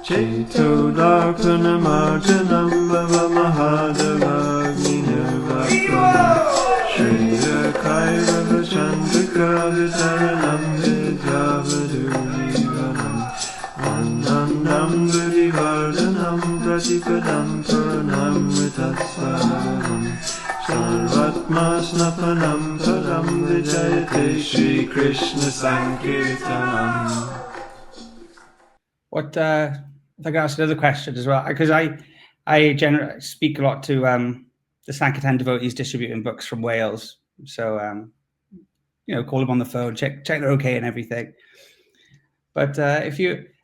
Cheto Darpanamarjanam Bhavamahadavagninirvatam Shriya Kairava Chandrika Vitaranam Vidyavadurivanam Anandam Gurivardhanam Pratipadam Puranam Vitasvaram Sarvatma Snapanam Padam Vijayate Shri Krishna Sankirtanam. What if I could ask another question as well? Because I generally speak a lot to the Sankirtan devotees distributing books from Wales. So call them on the phone, check they're okay and everything. But a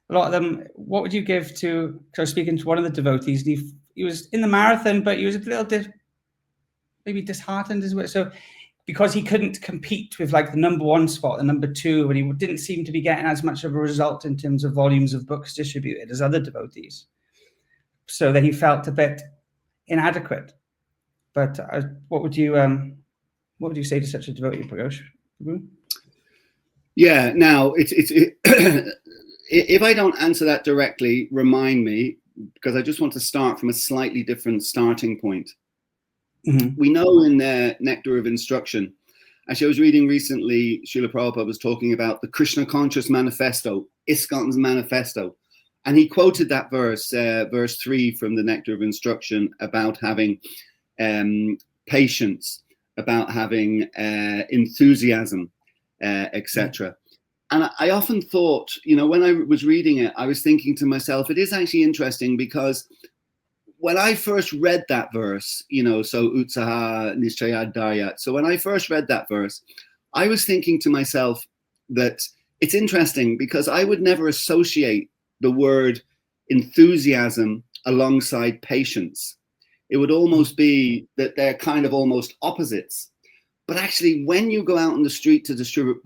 lot of them, what would you give to? Because I was speaking to one of the devotees, and he was in the marathon, but he was a little maybe disheartened as well. So because he couldn't compete with like the number one spot, the number two, and he didn't seem to be getting as much of a result in terms of volumes of books distributed as other devotees. So then he felt a bit inadequate. But what would you say to such a devotee, Praghosa? Yeah. Now, if I don't answer that directly, remind me, because I just want to start from a slightly different starting point. Mm-hmm. We know in Nectar of Instruction, actually I was reading recently, Srila Prabhupada was talking about the Krishna Conscious Manifesto, ISKCON's manifesto. And he quoted that verse 3 from the Nectar of Instruction about having patience, about having enthusiasm, etc. And I often thought, when I was reading it, I was thinking to myself, it is actually interesting because when I first read that verse, so Utsaha Nishchaya Daryat. So when I first read that verse, I was thinking to myself that it's interesting because I would never associate the word enthusiasm alongside patience. It would almost be that they're kind of almost opposites. But actually, when you go out on the street to distribute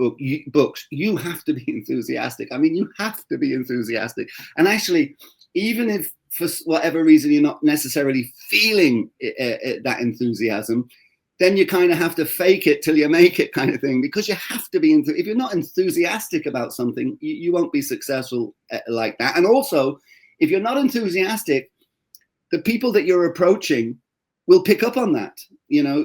books, you have to be enthusiastic. I mean, you have to be enthusiastic. And actually, even if for whatever reason you're not necessarily feeling that enthusiasm, then you kind of have to fake it till you make it kind of thing, because you have to be, if you're not enthusiastic about something, you won't be successful like that. And also, if you're not enthusiastic, the people that you're approaching will pick up on that,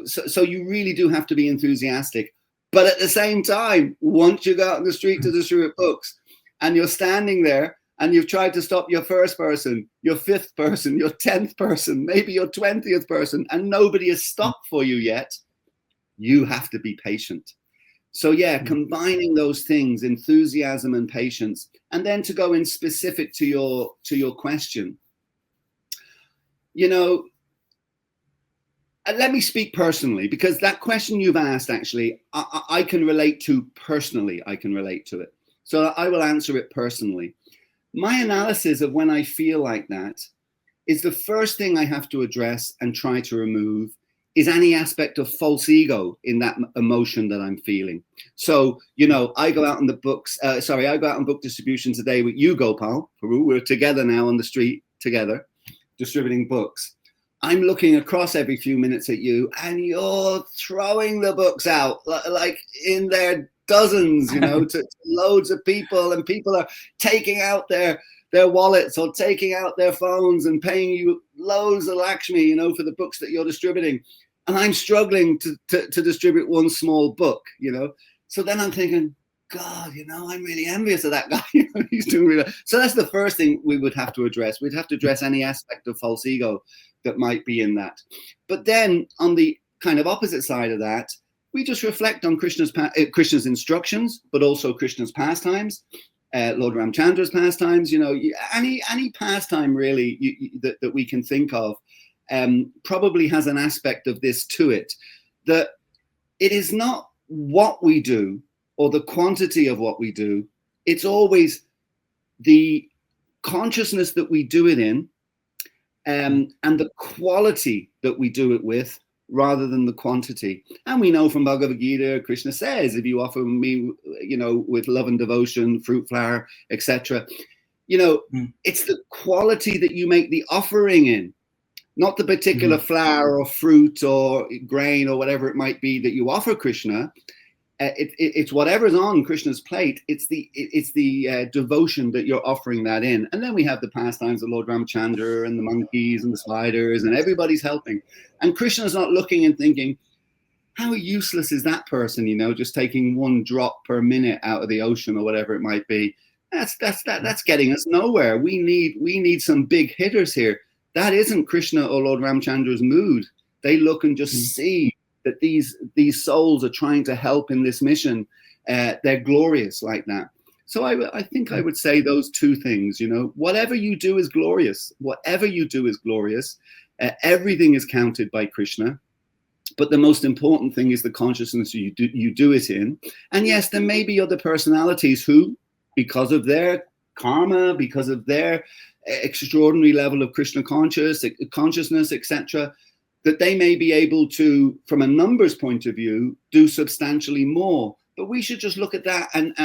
so you really do have to be enthusiastic. But at the same time, once you go out on the street to distribute books and you're standing there and you've tried to stop your first person, your fifth person, your 10th person, maybe your 20th person, and nobody has stopped for you yet, you have to be patient. So yeah, combining those things, enthusiasm and patience. And then to go in specific to your question, let me speak personally, because that question you've asked, actually, I can relate to personally. I can relate to it. So I will answer it personally. My analysis of when I feel like that is the first thing I have to address and try to remove is any aspect of false ego in that emotion that I'm feeling. So, I go out on the books. I go out on book distribution today with you, Gopal, Prabhu. We're together now on the street together, distributing books. I'm looking across every few minutes at you, and you're throwing the books out like in their dozens, to loads of people, and people are taking out their wallets or taking out their phones and paying you loads of Lakshmi, for the books that you're distributing. And I'm struggling to distribute one small book, So then I'm thinking, God, I'm really envious of that guy. He's doing really well. So that's the first thing we would have to address. We'd have to address any aspect of false ego that might be in that. But then on the kind of opposite side of that, we just reflect on Krishna's instructions, but also Krishna's pastimes, Lord Ramchandra's pastimes. Any pastime really that we can think of probably has an aspect of this to it, that it is not what we do or the quantity of what we do. It's always the consciousness that we do it in, and the quality that we do it with, rather than the quantity. And we know from Bhagavad Gita, Krishna says, if you offer me, with love and devotion, fruit, flower, etc., it's the quality that you make the offering in, not the particular flower or fruit or grain or whatever it might be that you offer Krishna. it's whatever's on Krishna's plate. It's the devotion that you're offering that in. And then we have the pastimes of Lord Ramchandra and the monkeys and the spiders, and everybody's helping. And Krishna's not looking and thinking, how useless is that person, just taking one drop per minute out of the ocean or whatever it might be. That's getting us nowhere. We need some big hitters here. That isn't Krishna or Lord Ramchandra's mood. They look and just see that these souls are trying to help in this mission. They're glorious like that. So I think I would say those two things. Whatever you do is glorious. Whatever you do is glorious. Everything is counted by Krishna. But the most important thing is the consciousness you do it in. And yes, there may be other personalities who, because of their karma, because of their extraordinary level of Krishna consciousness, etc., that they may be able to, from a numbers point of view, do substantially more. But we should just look at that and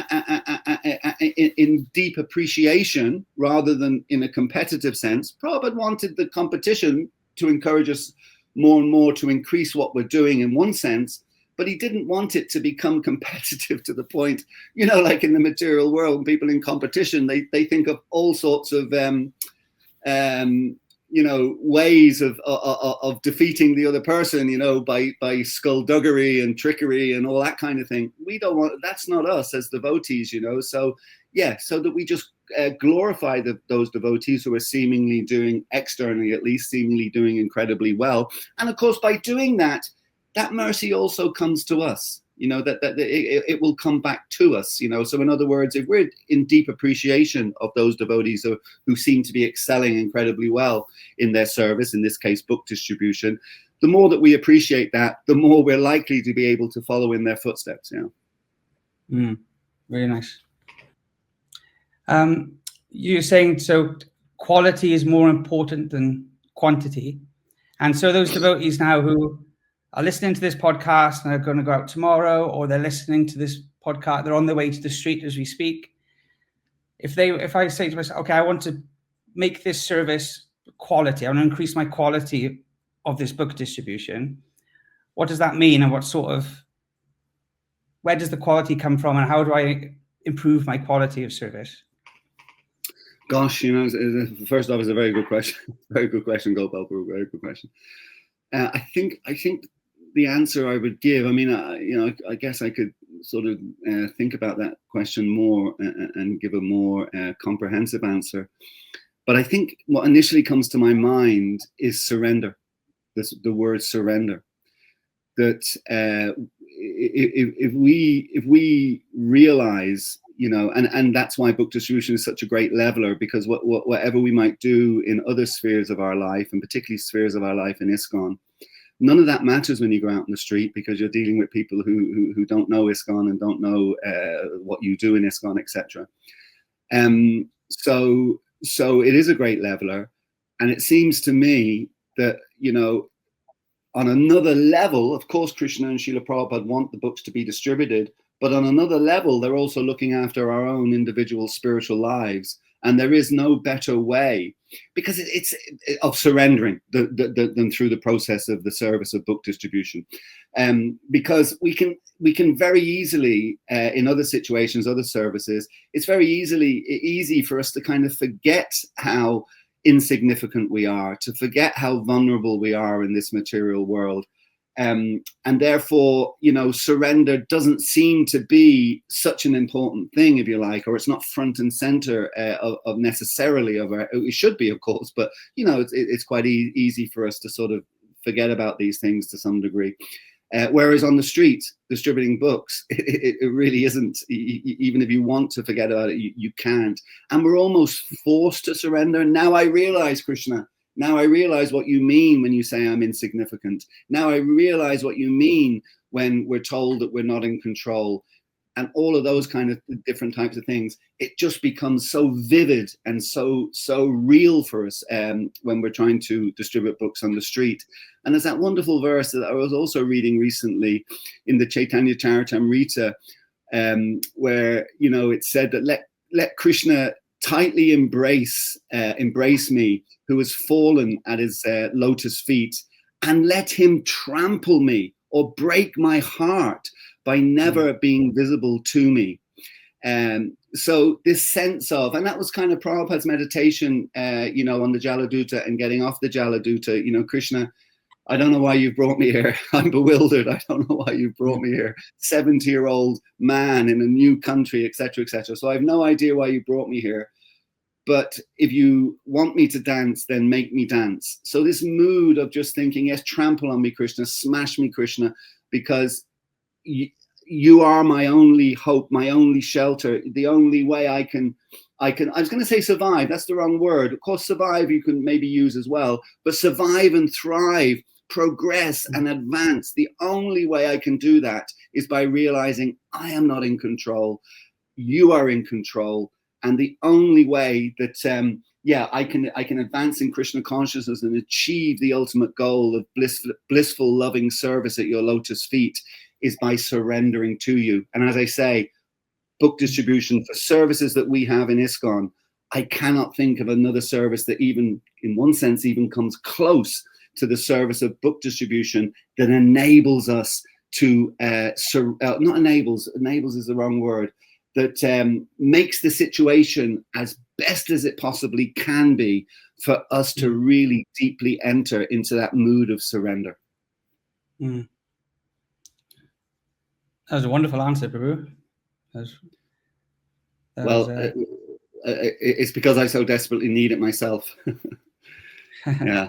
in deep appreciation rather than in a competitive sense. Prabhupada wanted the competition to encourage us more and more to increase what we're doing in one sense, but he didn't want it to become competitive to the point, like in the material world, people in competition, they think of all sorts of, ways of defeating the other person, by skullduggery and trickery and all that kind of thing. We don't want, that's not us as devotees, So yeah, so that we just glorify those devotees who are seemingly doing, externally at least, seemingly doing incredibly well. And of course, by doing that, that mercy also comes to us, that it will come back to us, So in other words, if we're in deep appreciation of those devotees who seem to be excelling incredibly well in their service, in this case, book distribution, the more that we appreciate that, the more we're likely to be able to follow in their footsteps, Very nice. You're saying, so quality is more important than quantity. And so those devotees now who are listening to this podcast and are going to go out tomorrow, or they're listening to this podcast, they're on their way to the street as we speak. If I say to myself, okay, I want to make this service quality, I want to increase my quality of this book distribution, what does that mean? And where does the quality come from? And how do I improve my quality of service? Gosh, first off, it's a very good question. Very good question, Gopal. Very good question. I think the answer I would give, I guess I could sort of think about that question more and give a more comprehensive answer. But I think what initially comes to my mind is surrender. The word surrender. That if we realize, and that's why book distribution is such a great leveler, because whatever we might do in other spheres of our life, and particularly spheres of our life in ISKCON, none of that matters when you go out in the street, because you're dealing with people who don't know ISKCON and don't know what you do in ISKCON, etc. So it is a great leveler, and it seems to me that on another level, of course, Krishna and Srila Prabhupada want the books to be distributed, but on another level, they're also looking after our own individual spiritual lives. And there is no better way, because it's of surrendering than through the process of the service of book distribution. Because we can very easily, in other situations, other services, it's very easy for us to kind of forget how insignificant we are, to forget how vulnerable we are in this material world. And therefore, surrender doesn't seem to be such an important thing, if you like, or it's not front and center of necessarily of our, it should be, of course, but, it's quite easy for us to sort of forget about these things to some degree. Whereas on the street, distributing books, it really isn't, even if you want to forget about it, you can't. And we're almost forced to surrender. Now I realize, Krishna, now I realize what you mean when you say I'm insignificant. Now I realize what you mean when we're told that we're not in control, and all of those kind of different types of things. It just becomes so vivid and so real for us when we're trying to distribute books on the street. And there's that wonderful verse that I was also reading recently in the Chaitanya Charitamrita, where, it said that let Krishna tightly embrace me, who has fallen at his lotus feet, and let him trample me or break my heart by never being visible to me. So this sense of, and that was kind of Prabhupada's meditation, you know, on the Jaladuta and getting off the Jaladuta, you know, Krishna, I don't know why you've brought me here. I'm bewildered. I don't know why you've brought me here. 70-year-old man in a new country, etc., etc. So I have no idea why you brought me here. But if you want me to dance, then make me dance. So this mood of just thinking, yes, trample on me, Krishna, smash me, Krishna, because you are my only hope, my only shelter, the only way I was going to say survive. That's the wrong word. Of course, survive you can maybe use as well, but survive and thrive, progress and advance. The only way I can do that is by realizing I am not in control. You are in control. And the only way that, I can advance in Krishna consciousness and achieve the ultimate goal of blissful, loving service at your lotus feet is by surrendering to you. And as I say, book distribution for services that we have in ISKCON, I cannot think of another service that even, in one sense, even comes close to the service of book distribution that enables us to, not enables is the wrong word, that makes the situation as best as it possibly can be for us to really deeply enter into that mood of surrender. Mm. That was a wonderful answer, Prabhu. It's because I so desperately need it myself. Yeah.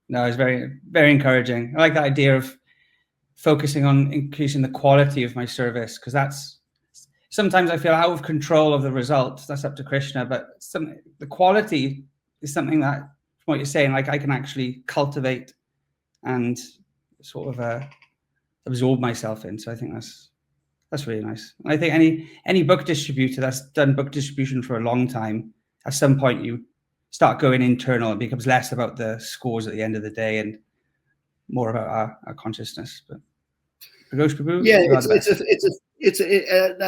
No, it's very, very encouraging. I like that idea of focusing on increasing the quality of my service, because that's sometimes I feel out of control of the result. That's up to Krishna, but the quality is something that, from what you're saying, like I can actually cultivate and sort of absorb myself in. So I think that's really nice. And I think any book distributor that's done book distribution for a long time, at some point you start going internal. It becomes less about the scores at the end of the day and more about our consciousness. But Prabhu, yeah,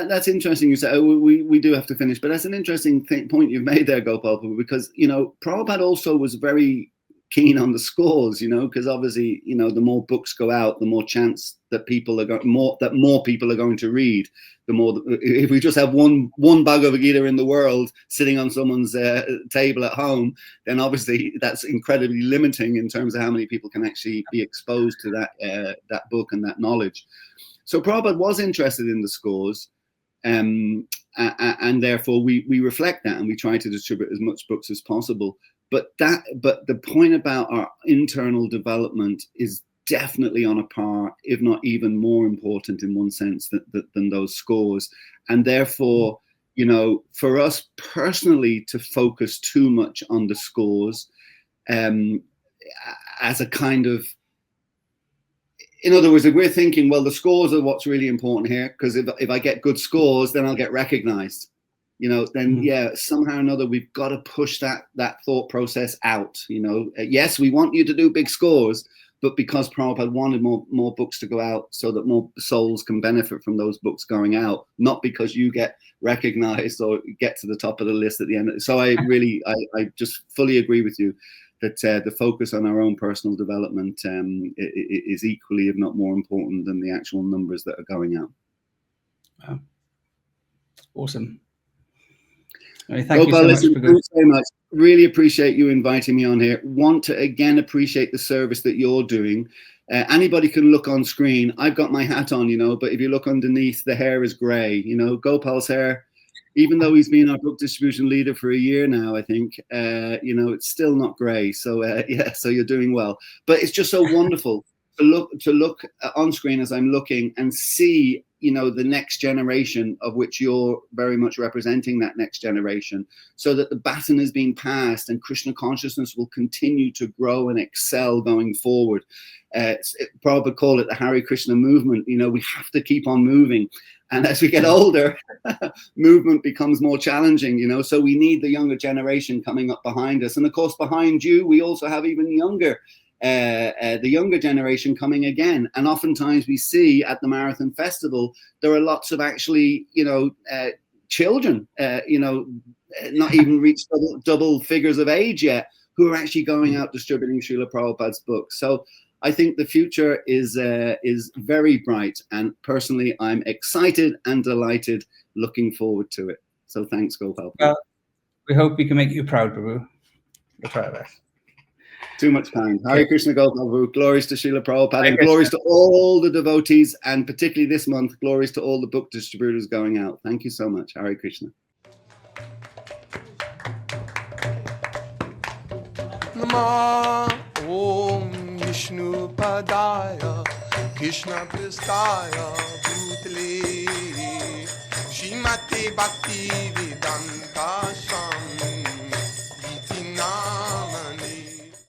that's interesting. You say, we do have to finish, but that's an interesting point you've made there, Gopal, because, you know, Prabhupada also was very keen on the scores, you know, because obviously, you know, the more books go out, the more chance that more people are going to read. The more, if we just have one Bhagavad Gita in the world sitting on someone's table at home, then obviously that's incredibly limiting in terms of how many people can actually be exposed to that book and that knowledge. So Prabhupada was interested in the scores, and therefore we reflect that and we try to distribute as much books as possible. But the point about our internal development is definitely on a par, if not even more important in one sense than those scores. And therefore, you know, for us personally to focus too much on the scores as a kind of, in other words, if we're thinking, well, the scores are what's really important here, because if I get good scores, then I'll get recognized. You know, then somehow or another we've got to push that thought process out. You know, yes, we want you to do big scores, but because Prabhupada wanted more books to go out so that more souls can benefit from those books going out, not because you get recognized or get to the top of the list at the end. So I just fully agree with you that the focus on our own personal development is equally, if not more important than the actual numbers that are going out. Wow. Awesome. Thank you so much. Thanks very much. Really appreciate you inviting me on here. Want to again appreciate the service that you're doing. Anybody can look on screen. I've got my hat on, you know, but if you look underneath, the hair is gray. You know, Gopal's hair, even though he's been our book distribution leader for a year now, I think, you know, it's still not gray. So yeah, so you're doing well. But it's just so wonderful to look on screen as I'm looking and see, you know, the next generation, of which you're very much representing that next generation, so that the baton is being passed and Krishna consciousness will continue to grow and excel going forward. Prabhupada called it the Hare Krishna movement. You know, we have to keep on moving. And as we get older, movement becomes more challenging, you know, so we need the younger generation coming up behind us. And of course, behind you, we also have even younger the younger generation coming again. And oftentimes we see at the Marathon Festival, there are lots of actually, you know, children, you know, not even reached double figures of age yet, who are actually going out distributing Srila Prabhupada's books. So I think the future is very bright, and personally, I'm excited and delighted, looking forward to it. So thanks, Gopal. Well, we hope we can make you proud, Prabhu. We'll try our best. Too much kind. Hare Krishna, Gopal Prabhu. Glories to Srila Prabhupada, and Krishna. glories to all the devotees, and particularly this month, glories to all the book distributors going out. Thank you so much. Hare Krishna. Namah Om Vishnu Padaya Krishna Pristaya Bhutale Shrimati Bhakti Vedanta Swami